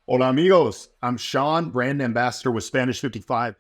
Hola amigos, I'm Sean, brand ambassador with Spanish55.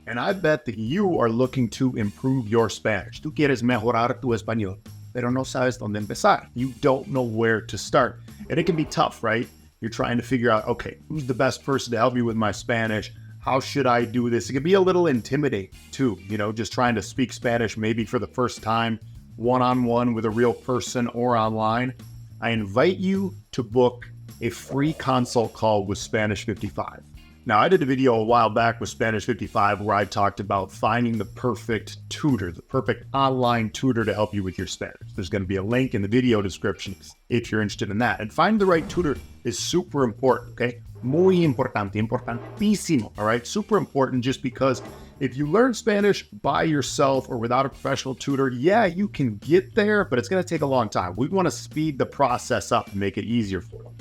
And I bet that you are looking to improve your Spanish. Tú quieres mejorar tu español, pero no sabes dónde empezar. You don't know where to start. And it can be tough, right? You're trying to figure out, okay, who's the best person to help me with my Spanish? How should I do this? It can be a little intimidating too, just trying to speak Spanish maybe for the first time, one-on-one with a real person or online. I invite you to book a free consult call with Spanish55. Now, I did a video a while back with Spanish55 where I talked about finding the perfect tutor, the perfect online tutor to help you with your Spanish. There's going to be a link in the video description if you're interested in that. And finding the right tutor is super important, okay? Muy importante, importantísimo, all right? Super important just because if you learn Spanish by yourself or without a professional tutor, yeah, you can get there, but it's going to take a long time. We want to speed the process up and make it easier for you.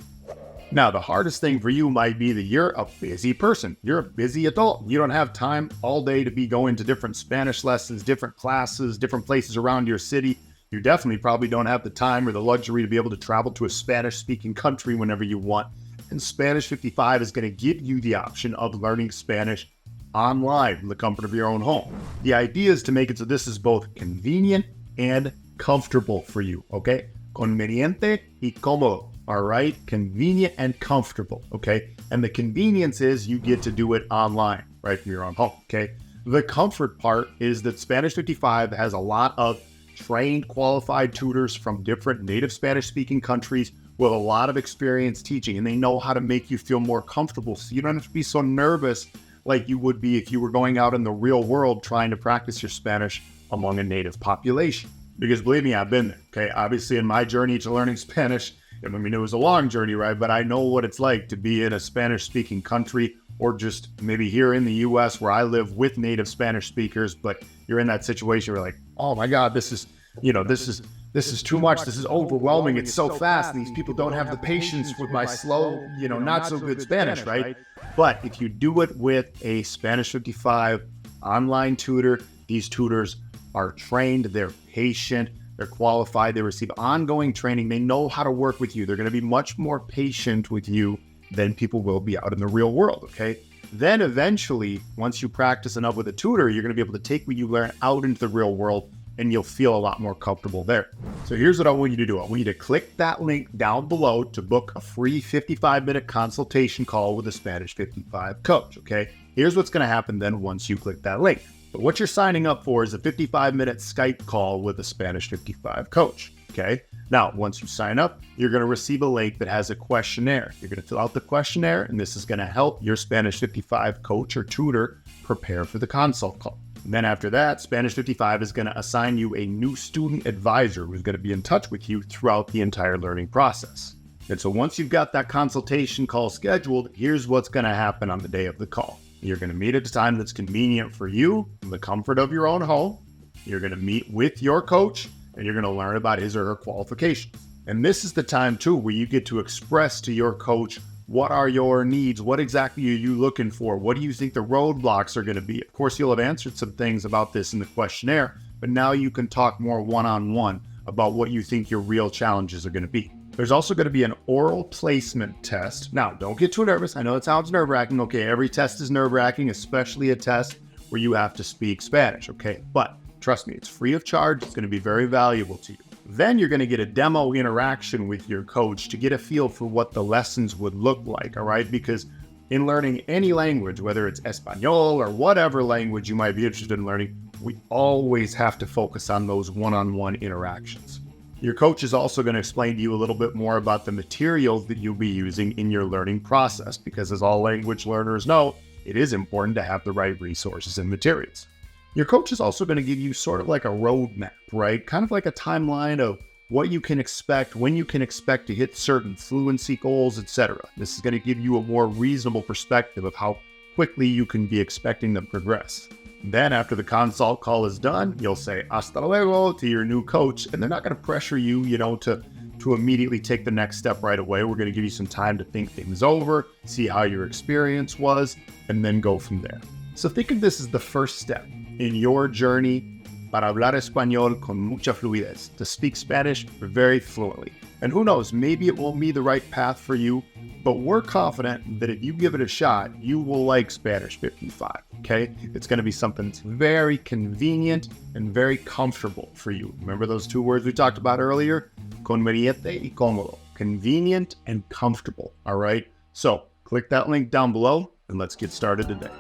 Now, the hardest thing for you might be that you're a busy person. You're a busy adult. You don't have time all day to be going to different Spanish lessons, different classes, different places around your city. You definitely probably don't have the time or the luxury to be able to travel to a Spanish-speaking country whenever you want. And Spanish55 is going to give you the option of learning Spanish online from the comfort of your own home. The idea is to make it so this is both convenient and comfortable for you, okay? Conveniente y cómodo. All right, convenient and comfortable, okay? And the convenience is you get to do it online, right from your own home, okay? The comfort part is that Spanish55 has a lot of trained, qualified tutors from different native Spanish-speaking countries with a lot of experience teaching, and they know how to make you feel more comfortable so you don't have to be so nervous like you would be if you were going out in the real world trying to practice your Spanish among a native population. Because believe me, I've been there, okay? Obviously, in my journey to learning Spanish, I mean, it was a long journey, right? But I know what it's like to be in a Spanish-speaking country or just maybe here in the U.S. where I live with native Spanish speakers, but you're in that situation where you're like, oh my God, this is too much. This is overwhelming. It's so fast. And these people don't have the patience with my slow, not so good Spanish, right? But if you do it with a Spanish55 online tutor, these tutors are trained, they're patient, they're qualified, they receive ongoing training, they know how to work with you. They're going to be much more patient with you than people will be out in the real world, okay? Then eventually, once you practice enough with a tutor, you're going to be able to take what you learn out into the real world and you'll feel a lot more comfortable there. So here's what I want you to do. I want you to click that link down below to book a free 55-minute consultation call with a Spanish55 coach, okay? Here's what's going to happen then once you click that link. But what you're signing up for is a 55-minute Skype call with a Spanish55 coach, okay? Now, once you sign up, you're going to receive a link that has a questionnaire. You're going to fill out the questionnaire, and this is going to help your Spanish55 coach or tutor prepare for the consult call. And then after that, Spanish55 is going to assign you a new student advisor who's going to be in touch with you throughout the entire learning process. And so once you've got that consultation call scheduled, here's what's going to happen on the day of the call. You're going to meet at a time that's convenient for you in the comfort of your own home. You're going to meet with your coach and you're going to learn about his or her qualifications. And this is the time too where you get to express to your coach, what are your needs? What exactly are you looking for? What do you think the roadblocks are going to be? Of course, you'll have answered some things about this in the questionnaire, but now you can talk more one-on-one about what you think your real challenges are going to be. There's also going to be an oral placement test. Now, don't get too nervous. I know it sounds nerve-wracking. Okay, every test is nerve-wracking, especially a test where you have to speak Spanish, okay? But trust me, it's free of charge. It's going to be very valuable to you. Then you're going to get a demo interaction with your coach to get a feel for what the lessons would look like, all right? Because in learning any language, whether it's Espanol or whatever language you might be interested in learning, we always have to focus on those one-on-one interactions. Your coach is also going to explain to you a little bit more about the materials that you'll be using in your learning process, because as all language learners know, it is important to have the right resources and materials. Your coach is also going to give you sort of like a roadmap, right? Kind of like a timeline of what you can expect, when you can expect to hit certain fluency goals, etc. This is going to give you a more reasonable perspective of how quickly you can be expecting them to progress. Then after the consult call is done, you'll say hasta luego to your new coach, and they're not going to pressure you, to immediately take the next step right away. We're going to give you some time to think things over, see how your experience was, and then go from there. So think of this as the first step in your journey para hablar español con mucha fluidez, to speak Spanish very fluently. And who knows, maybe it won't be the right path for you, but we're confident that if you give it a shot, you will like Spanish 55, okay? It's going to be something that's very convenient and very comfortable for you. Remember those two words we talked about earlier? Conveniente y cómodo. Convenient and comfortable, all right? So click that link down below and let's get started today.